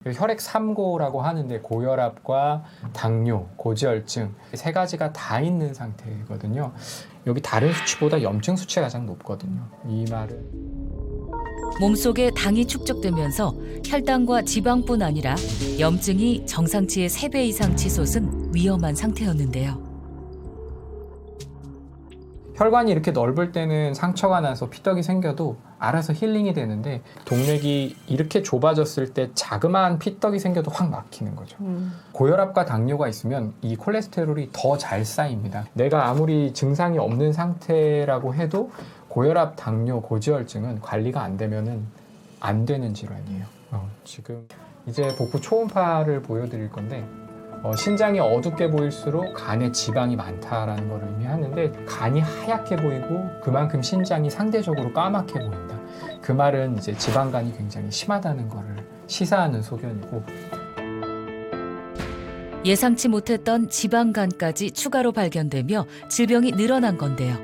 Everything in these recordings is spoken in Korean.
혈액 3고라고 하는데 고혈압과 당뇨, 고지혈증 세 가지가 다 있는 상태거든요. 여기 다른 수치보다 염증 수치가 가장 높거든요. 이 말은 몸속에 당이 축적되면서 혈당과 지방뿐 아니라 염증이 정상치의 3배 이상 치솟은 위험한 상태였는데요. 혈관이 이렇게 넓을 때는 상처가 나서 피떡이 생겨도 알아서 힐링이 되는데 동맥이 이렇게 좁아졌을 때 자그마한 피떡이 생겨도 확 막히는 거죠. 고혈압과 당뇨가 있으면 이 콜레스테롤이 더 잘 쌓입니다. 내가 아무리 증상이 없는 상태라고 해도 고혈압, 당뇨, 고지혈증은 관리가 안 되면은 안 되는 질환이에요. 지금 이제 복부 초음파를 보여드릴 건데 신장이 어둡게 보일수록 간에 지방이 많다라는 걸 의미하는데 간이 하얗게 보이고 그만큼 신장이 상대적으로 까맣게 보인다. 그 말은 이제 지방간이 굉장히 심하다는 거를 시사하는 소견이고 예상치 못했던 지방간까지 추가로 발견되며 질병이 늘어난 건데요.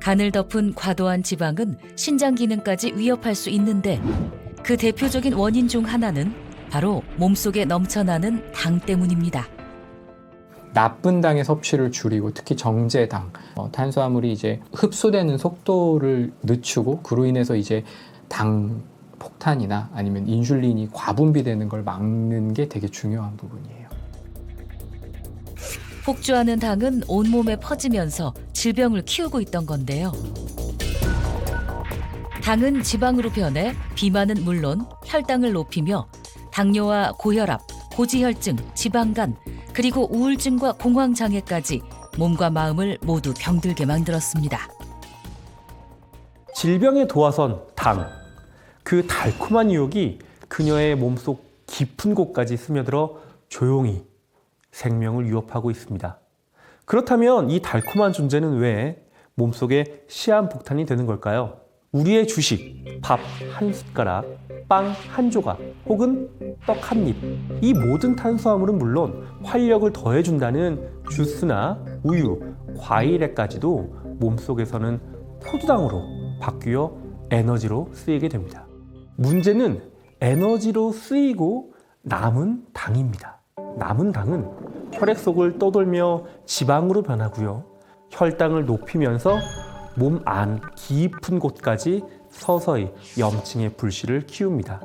간을 덮은 과도한 지방은 신장 기능까지 위협할 수 있는데 그 대표적인 원인 중 하나는 바로 몸속에 넘쳐나는 당 때문입니다. 나쁜 당의 섭취를 줄이고 특히 정제당, 탄수화물이 이제 흡수되는 속도를 늦추고 그로 인해서 이제 당 폭탄이나 아니면 인슐린이 과분비되는 걸 막는 게 되게 중요한 부분이에요. 폭주하는 당은 온몸에 퍼지면서 질병을 키우고 있던 건데요. 당은 지방으로 변해 비만은 물론 혈당을 높이며 당뇨와 고혈압, 고지혈증, 지방간, 그리고 우울증과 공황장애까지 몸과 마음을 모두 병들게 만들었습니다. 질병의 도화선 당. 그 달콤한 유혹이 그녀의 몸속 깊은 곳까지 스며들어 조용히 생명을 위협하고 있습니다. 그렇다면 이 달콤한 존재는 왜 몸속에 시한폭탄이 되는 걸까요? 우리의 주식, 밥 한 숟가락, 빵 한 조각, 혹은 떡 한 입. 이 모든 탄수화물은 물론 활력을 더해준다는 주스나 우유, 과일에까지도 몸속에서는 포도당으로 바뀌어 에너지로 쓰이게 됩니다. 문제는 에너지로 쓰이고 남은 당입니다. 남은 당은 혈액 속을 떠돌며 지방으로 변하고요. 혈당을 높이면서 몸 안 깊은 곳까지 서서히 염증의 불씨를 키웁니다.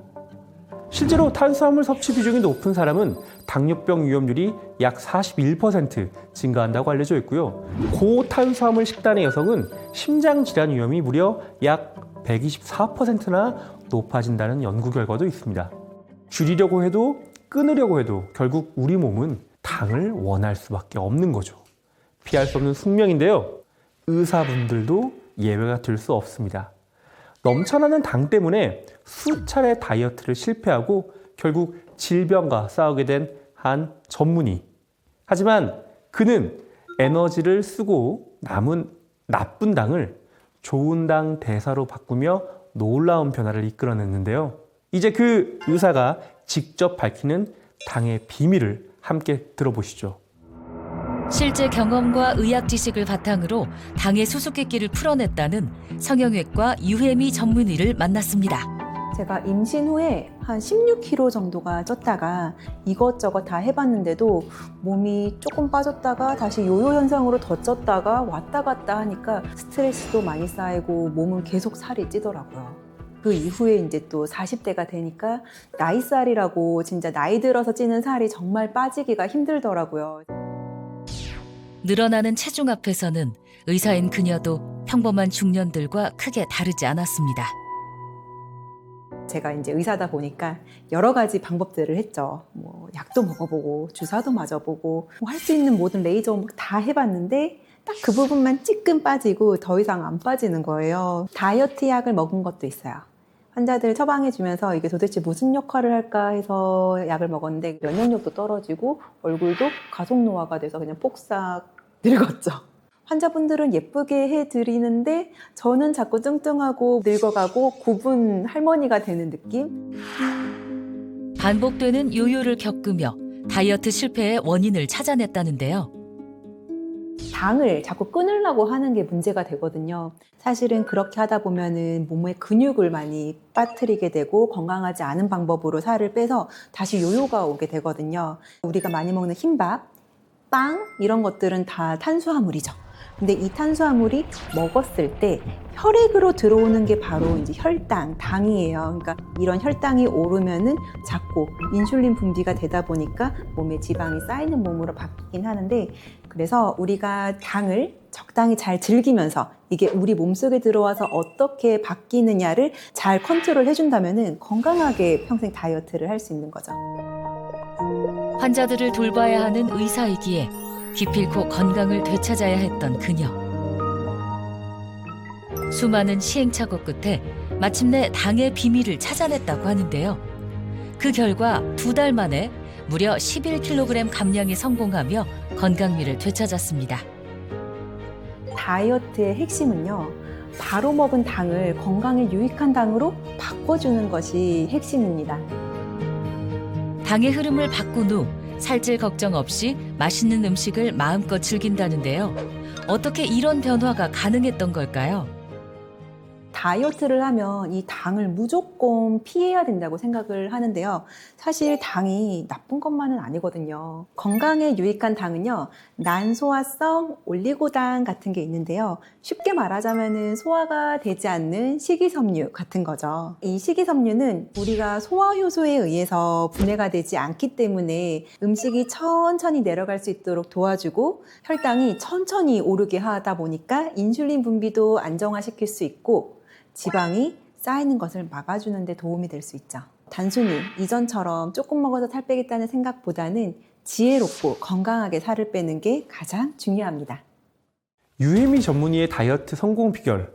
실제로 탄수화물 섭취 비중이 높은 사람은 당뇨병 위험률이 약 41% 증가한다고 알려져 있고요. 고탄수화물 식단의 여성은 심장질환 위험이 무려 약 124%나 높아진다는 연구 결과도 있습니다. 줄이려고 해도 끊으려고 해도 결국 우리 몸은 당을 원할 수밖에 없는 거죠. 피할 수 없는 숙명인데요. 의사분들도 예외가 될 수 없습니다. 넘쳐나는 당 때문에 수차례 다이어트를 실패하고 결국 질병과 싸우게 된 한 전문의. 하지만 그는 에너지를 쓰고 남은 나쁜 당을 좋은 당 대사로 바꾸며 놀라운 변화를 이끌어냈는데요. 이제 그 의사가 직접 밝히는 당의 비밀을 함께 들어보시죠. 실제 경험과 의학 지식을 바탕으로 당의 수수께끼를 풀어냈다는 성형외과 유혜미 전문의를 만났습니다. 제가 임신 후에 한 16kg 정도가 쪘다가 이것저것 다 해봤는데도 몸이 조금 빠졌다가 다시 요요 현상으로 더 쪘다가 왔다 갔다 하니까 스트레스도 많이 쌓이고 몸은 계속 살이 찌더라고요. 그 이후에 이제 또 40대가 되니까 나이살이라고 진짜 나이 들어서 찌는 살이 정말 빠지기가 힘들더라고요. 늘어나는 체중 앞에서는 의사인 그녀도 평범한 중년들과 크게 다르지 않았습니다. 제가 이제 의사다 보니까 여러 가지 방법들을 했죠. 약도 먹어보고 주사도 맞아보고 할 수 있는 모든 레이저 다 해봤는데 딱 그 부분만 찌끔 빠지고 더 이상 안 빠지는 거예요. 다이어트 약을 먹은 것도 있어요. 환자들 처방해주면서 이게 도대체 무슨 역할을 할까 해서 약을 먹었는데 면역력도 떨어지고 얼굴도 가속 노화가 돼서 그냥 폭삭 늙었죠. 환자분들은 예쁘게 해드리는데 저는 자꾸 뚱뚱하고 늙어가고 굽은 할머니가 되는 느낌? 반복되는 요요를 겪으며 다이어트 실패의 원인을 찾아냈다는데요. 당을 자꾸 끊으려고 하는 게 문제가 되거든요. 사실은 그렇게 하다 보면은 몸에 근육을 많이 빠뜨리게 되고 건강하지 않은 방법으로 살을 빼서 다시 요요가 오게 되거든요. 우리가 많이 먹는 흰밥, 빵 이런 것들은 다 탄수화물이죠. 근데 이 탄수화물이 먹었을 때 혈액으로 들어오는 게 바로 이제 혈당, 당이에요. 그러니까 이런 혈당이 오르면은 자꾸 인슐린 분비가 되다 보니까 몸에 지방이 쌓이는 몸으로 바뀌긴 하는데, 그래서 우리가 당을 적당히 잘 즐기면서 이게 우리 몸속에 들어와서 어떻게 바뀌느냐를 잘 컨트롤 해준다면은 건강하게 평생 다이어트를 할 수 있는 거죠. 환자들을 돌봐야 하는 의사이기에 기필코 건강을 되찾아야 했던 그녀. 수많은 시행착오 끝에 마침내 당의 비밀을 찾아냈다고 하는데요. 그 결과 2달 만에 무려 11kg 감량에 성공하며 건강미를 되찾았습니다. 다이어트의 핵심은요, 바로 먹은 당을 건강에 유익한 당으로 바꿔주는 것이 핵심입니다. 당의 흐름을 바꾼 후 살찔 걱정 없이 맛있는 음식을 마음껏 즐긴다는데요. 어떻게 이런 변화가 가능했던 걸까요? 다이어트를 하면 이 당을 무조건 피해야 된다고 생각을 하는데요. 사실 당이 나쁜 것만은 아니거든요. 건강에 유익한 당은요, 난소화성 올리고당 같은 게 있는데요. 쉽게 말하자면 소화가 되지 않는 식이섬유 같은 거죠. 이 식이섬유는 우리가 소화효소에 의해서 분해가 되지 않기 때문에 음식이 천천히 내려갈 수 있도록 도와주고 혈당이 천천히 오르게 하다 보니까 인슐린 분비도 안정화시킬 수 있고 지방이 쌓이는 것을 막아주는 데 도움이 될 수 있죠. 단순히 이전처럼 조금 먹어서 살 빼겠다는 생각보다는 지혜롭고 건강하게 살을 빼는 게 가장 중요합니다. 유혜미 전문의의 다이어트 성공 비결,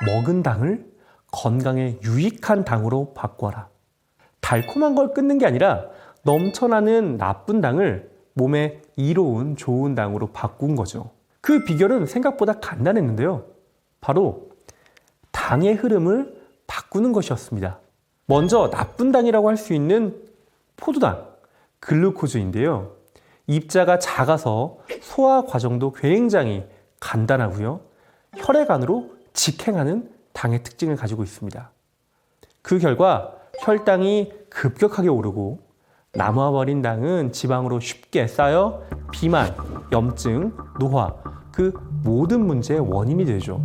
먹은 당을 건강에 유익한 당으로 바꿔라. 달콤한 걸 끊는 게 아니라 넘쳐나는 나쁜 당을 몸에 이로운 좋은 당으로 바꾼 거죠. 그 비결은 생각보다 간단했는데요. 바로 당의 흐름을 바꾸는 것이었습니다. 먼저 나쁜 당이라고 할 수 있는 포도당, 글루코즈인데요. 입자가 작아서 소화 과정도 굉장히 간단하고요. 혈액 안으로 직행하는 당의 특징을 가지고 있습니다. 그 결과 혈당이 급격하게 오르고 남아버린 당은 지방으로 쉽게 쌓여 비만, 염증, 노화, 그 모든 문제의 원인이 되죠.